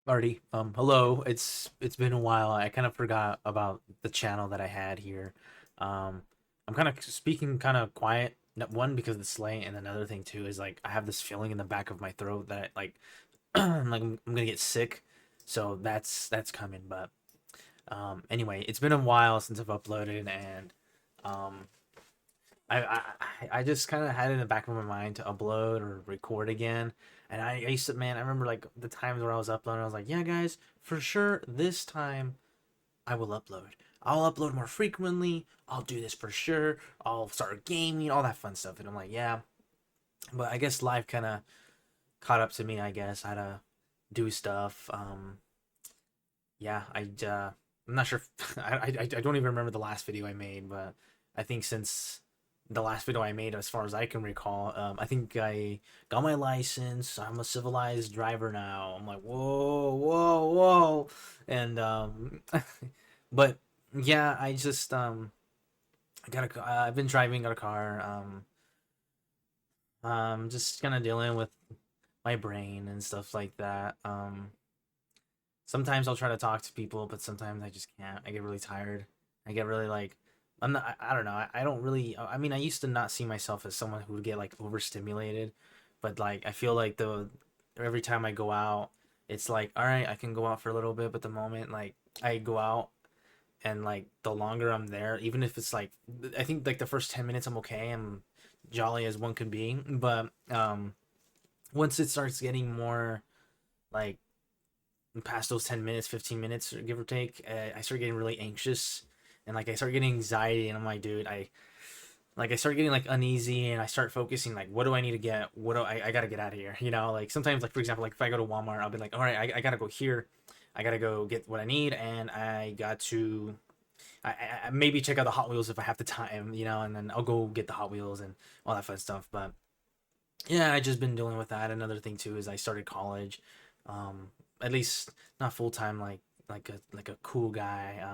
Alrighty. Hello. It's been a while. I kind of forgot about the channel that I had here. Um, I'm kind of speaking kind of quiet. One because it's late, and another thing too is like I have this feeling in the back of my throat that I'm gonna get sick. So that's coming. But anyway, it's been a while since I've uploaded, and um, I just kind of had it in the back of my mind to upload or record again. And I used to, man, I remember like the times where I was uploading, I was like, yeah, guys, for sure, this time I will upload. I'll upload more frequently. I'll do this for sure. I'll start gaming, all that fun stuff. And I'm like, yeah. But I guess life kind of caught up to me, I guess. I had to do stuff. Yeah, I'm not sure. I don't even remember the last video I made, but I think since the last video I made, as far as I can recall, I think I got my license. I'm a civilized driver now. I'm like, whoa, whoa, whoa, and but yeah, I got a. I've been driving, got a car. Just kind of dealing with my brain and stuff like that. Sometimes I'll try to talk to people, but sometimes I just can't. I get really tired. I get really like I'm not. I don't know. I don't really. I mean, I used to not see myself as someone who would get like overstimulated, but like I feel like the every time I go out, it's like all right, I can go out for a little bit, but the moment like I go out and like the longer I'm there, even if it's like I think like the first 10 minutes I'm okay, I'm jolly as one can be, but once it starts getting more like past those 10 minutes 15 minutes give or take, I start getting really anxious and like I start getting anxiety and I'm like dude I start getting like uneasy and I start focusing like what do I need to get, what do I gotta get out of here, like sometimes like for example like if I go to Walmart I'll be like all right, I gotta go here, I gotta go get what I need and I got to I maybe check out the Hot Wheels if I have the time, and then I'll go get the Hot Wheels and all that fun stuff. But yeah, I just been dealing with that. Another thing too is I started college, at least not full time, like a cool guy.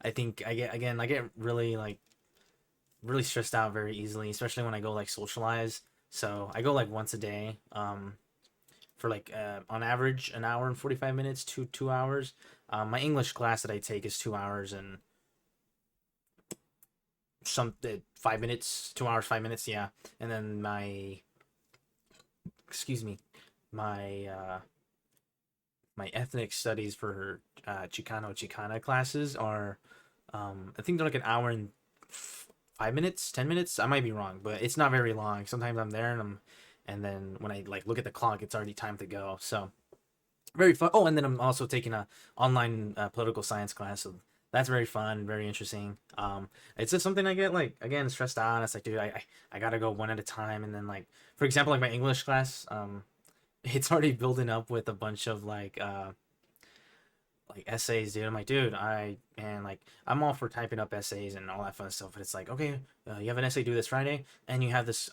I think I get really like really stressed out very easily, especially when I go like socialize. So I go like once a day, for like on average an hour and 45 minutes to 2 hours. My English class that I take is 2 hours and some 5 minutes, 2 hours, 5 minutes, yeah. And then my excuse me, my my ethnic studies for Chicana classes are, I think they're like an hour and 5 minutes, 10 minutes. I might be wrong, but it's not very long. Sometimes I'm there and then when I like look at the clock, it's already time to go. So very fun. Oh, and then I'm also taking a online political science class. So that's very fun, very interesting. It's just something I get like again stressed out. It's like, dude, I gotta go one at a time, and then like for example, like my English class, it's already building up with a bunch of like essays, dude. I'm like, dude, like I'm all for typing up essays and all that fun stuff, but it's like, okay, you have an essay due this Friday, and you have this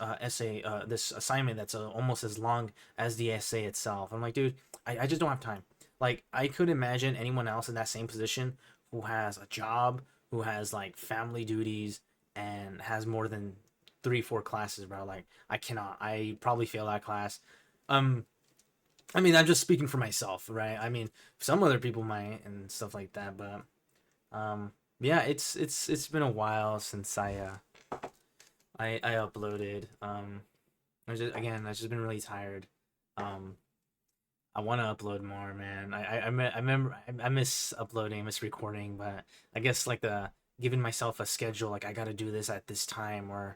this assignment that's almost as long as the essay itself. I'm like, dude, I just don't have time. Like, I could imagine anyone else in that same position who has a job, who has like family duties, and has more than 3, 4 classes, bro. Like, I cannot. I probably fail that class. Um, I mean, I'm just speaking for myself, right? I mean, some other people might and stuff like that, but um, yeah, it's been a while since I uploaded. I've just been really tired. Um, I want to upload more, man. I remember I miss uploading, I miss recording, but I guess like the giving myself a schedule, like I got to do this at this time, or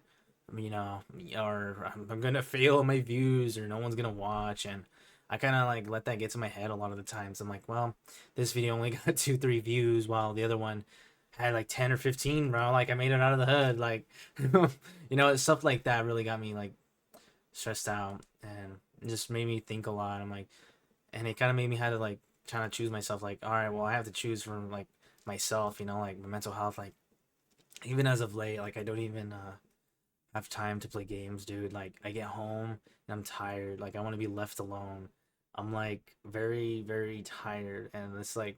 you know, or I'm gonna fail my views, or no one's gonna watch, and I kind of like let that get to my head a lot of the times. I'm like, well, this video only got 2, 3 views, while the other one had like 10 or 15, bro. Like I made it out of the hood, like stuff like that really got me like stressed out and just made me think a lot. I'm like, and it kind of made me have to like trying to choose myself, like all right, well I have to choose from like myself, like my mental health, like even as of late, like I don't even have time to play games, dude. Like I get home and I'm tired, like I want to be left alone. I'm like very very tired, and it's like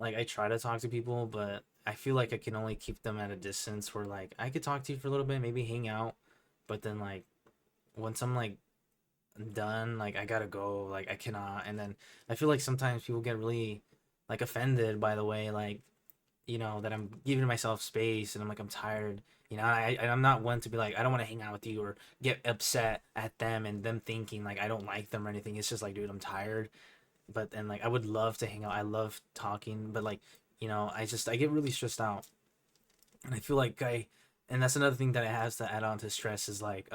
I try to talk to people, but I feel like I can only keep them at a distance where like I could talk to you for a little bit, maybe hang out, but then like once I'm like done. Like I gotta go. Like I cannot. And then I feel like sometimes people get really like offended by the way like that I'm giving myself space and I'm like I'm tired. I'm not one to be like I don't want to hang out with you or get upset at them and them thinking like I don't like them or anything. It's just like, dude, I'm tired. But then like I would love to hang out. I love talking, but like I get really stressed out, and I feel like and that's another thing that it has to add on to stress is like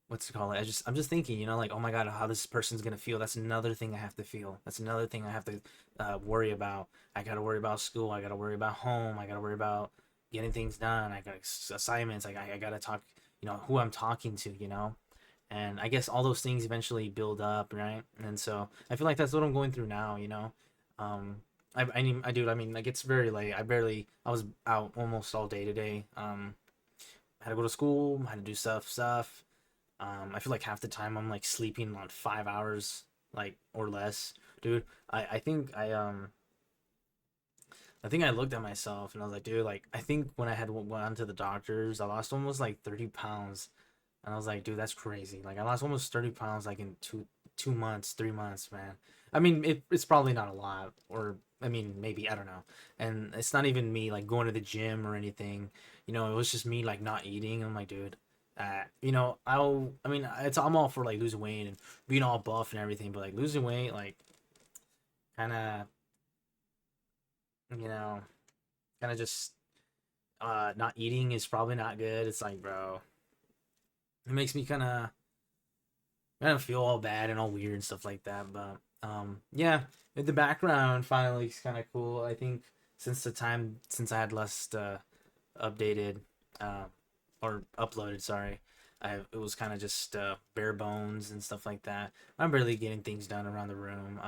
what's it called? I'm just thinking, like, oh my god, how this person's gonna feel. That's another thing I have to feel. That's another thing I have to worry about. I gotta worry about school. I gotta worry about home. I gotta worry about getting things done. I got assignments. I gotta talk. Who I'm talking to. And I guess all those things eventually build up, right? And so I feel like that's what I'm going through now. Um, I mean, like it's very late. I was out almost all day today. I had to go to school. I had to do stuff. I feel like half the time I'm like sleeping on 5 hours, like or less, dude. I think I looked at myself and I was like, dude, like I think when I had went to the doctors, I lost almost like 30 pounds, and I was like, dude, that's crazy. Like I lost almost 30 pounds like in 2 months, 3 months, man. I mean, it's probably not a lot, or I mean, maybe I don't know. And it's not even me like going to the gym or anything. It was just me like not eating. I'm like, dude, I mean, I'm all for like losing weight and being all buff and everything, but like losing weight, like kind of, you know, kind of just not eating is probably not good. It's like, bro, it makes me kind of feel all bad and all weird and stuff like that. But yeah, the background finally is kind of cool. I think since I had last updated uh, or uploaded, sorry, it was kind of just bare bones and stuff like that. I'm barely getting things done around the room.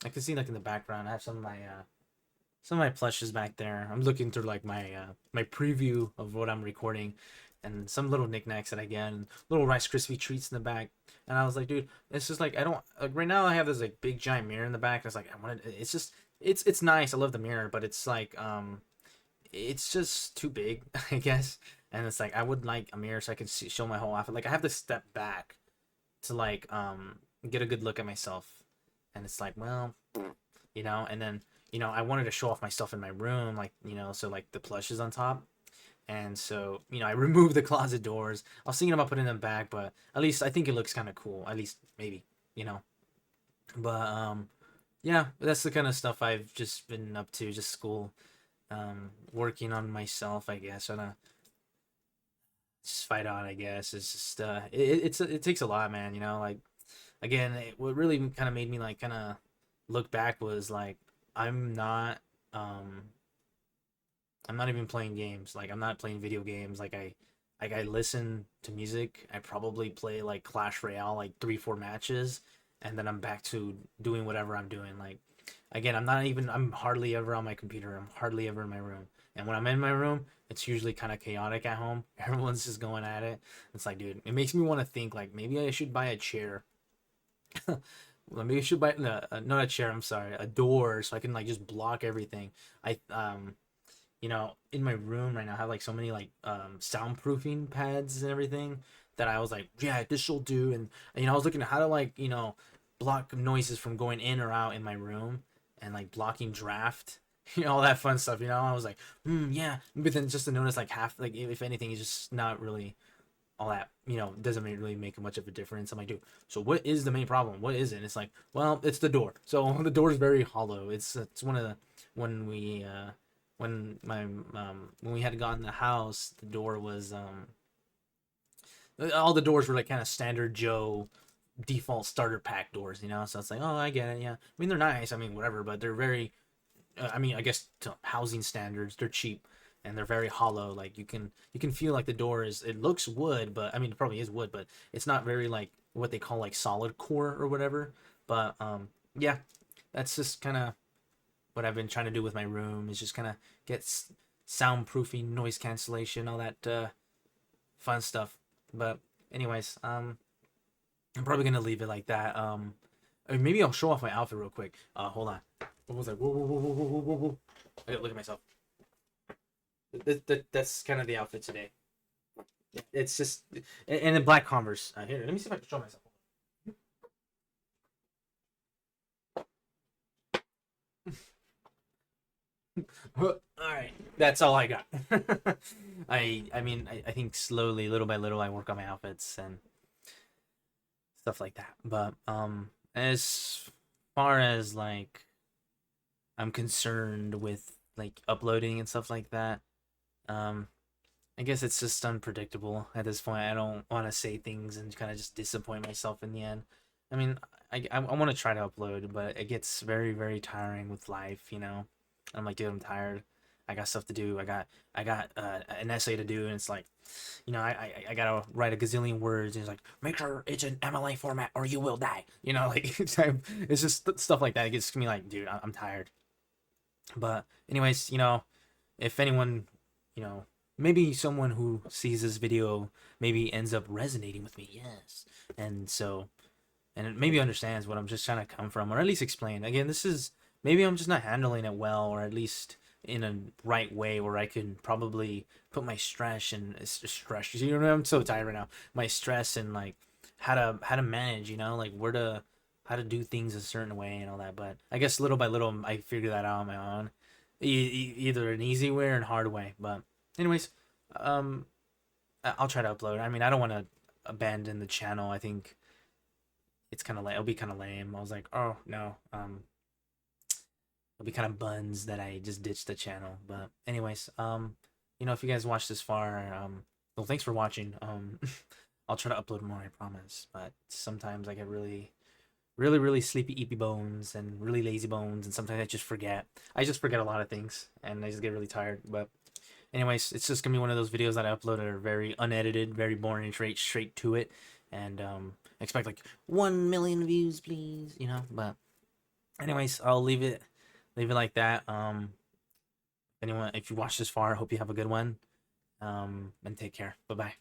I can see like in the background, I have some of my plushes back there. I'm looking through like my preview of what I'm recording, and some little knickknacks that I get, and little Rice Krispie treats in the back. And I was like, dude, it's just like I don't like right now. I have this like big giant mirror in the back. And it's like I wanted. It's just it's nice. I love the mirror, but it's like it's just too big, I guess. And it's like I would like a mirror so I could show my whole outfit. Like I have to step back to like get a good look at myself, and it's like, well, and then I wanted to show off my stuff in my room, like so like the plush is on top, and so I removed the closet doors. I was thinking about putting them back, but at least I think it looks kind of cool. At least maybe, you know. But yeah, that's the kind of stuff I've just been up to, just school, working on myself, I guess. Trying to just fight on, I guess. It's just it takes a lot, man. Like again, what really kind of made me like kind of look back was like I'm not um I'm not even playing games. Like I'm not playing video games. I listen to music. I probably play like Clash Royale like 3 4 matches, and then I'm back to doing whatever I'm doing. Like again, I'm hardly ever on my computer. I'm hardly ever in my room. And when I'm in my room, it's usually kind of chaotic at home. Everyone's just going at it. It's like, dude, it makes me want to think like maybe I should buy a chair. Well, maybe I should buy no, not a chair. I'm sorry, a door so I can like just block everything. I in my room right now I have like so many like soundproofing pads and everything that I was like, yeah, this will do. And I was looking at how to like block noises from going in or out in my room, and like blocking draft, all that fun stuff. I was like, yeah. But then just to notice like half, like if anything, it's just not really all that, doesn't really make much of a difference. I'm like, dude, so what is the main problem? What is it? And it's like, well, it's the door. So the door is very hollow. It's one of the when we when we had gotten the house, the door was all the doors were like kind of standard Joe default starter pack doors. So it's like, oh, I get it. Yeah, I mean they're nice. I mean whatever, but they're very I mean, I guess to housing standards, they're cheap and they're very hollow. Like you can feel like the door is, it looks wood, but I mean it probably is wood, but it's not very like what they call like solid core or whatever. But yeah, that's just kind of what I've been trying to do with my room, is just kind of get soundproofing, noise cancellation, all that fun stuff. But anyways, I'm probably gonna leave it like that. Maybe I'll show off my outfit real quick. Hold on. What was that? Whoa, whoa, whoa, whoa, whoa, whoa, whoa, whoa. I gotta look at myself. That's kind of the outfit today. It's just and the black Converse. Here, let me see if I can show myself. All right, that's all I got. I mean, I think slowly, little by little, I work on my outfits and stuff like that. But as far as like I'm concerned with like uploading and stuff like that, um, I guess it's just unpredictable at this point. I don't want to say things and kind of just disappoint myself in the end. I mean, I want to try to upload, but it gets very very tiring with life, you know. I'm like, dude, I'm tired. I got stuff to do. I got an essay to do, and it's like, you know, I gotta write a gazillion words, and it's like, make sure it's in MLA format or you will die. You know, like it's just stuff like that. It gets me like, dude, I'm tired. But anyways, you know, if anyone, you know, maybe someone who sees this video maybe ends up resonating with me, yes, and so and it maybe understands what I'm just trying to come from, or at least explain. Again, this is maybe I'm just not handling it well, or at least in a right way where I can probably put my stress and stress. You know, I'm so tired right now. My stress and like how to manage, you know, like where to how to do things a certain way and all that. But I guess little by little, I figure that out on my own, either an easy way or a hard way. But anyways, um, I'll try to upload. I mean, I don't want to abandon the channel. I think it's kind of like it'll be kind of lame. I was like, oh no, it'll be kind of buns that I just ditched the channel. But anyways, you know, if you guys watched this far, well, thanks for watching. I'll try to upload more, I promise. But sometimes I get really sleepy, eepy bones and really lazy bones, and sometimes I just forget. I just forget a lot of things, and I just get really tired. But anyways, it's just gonna be one of those videos that I upload that are very unedited, very boring, straight to it, and expect like 1 million views, please, you know. But anyways, I'll leave it like that. Anyone, if you watched this far, I hope you have a good one. And take care. Bye bye.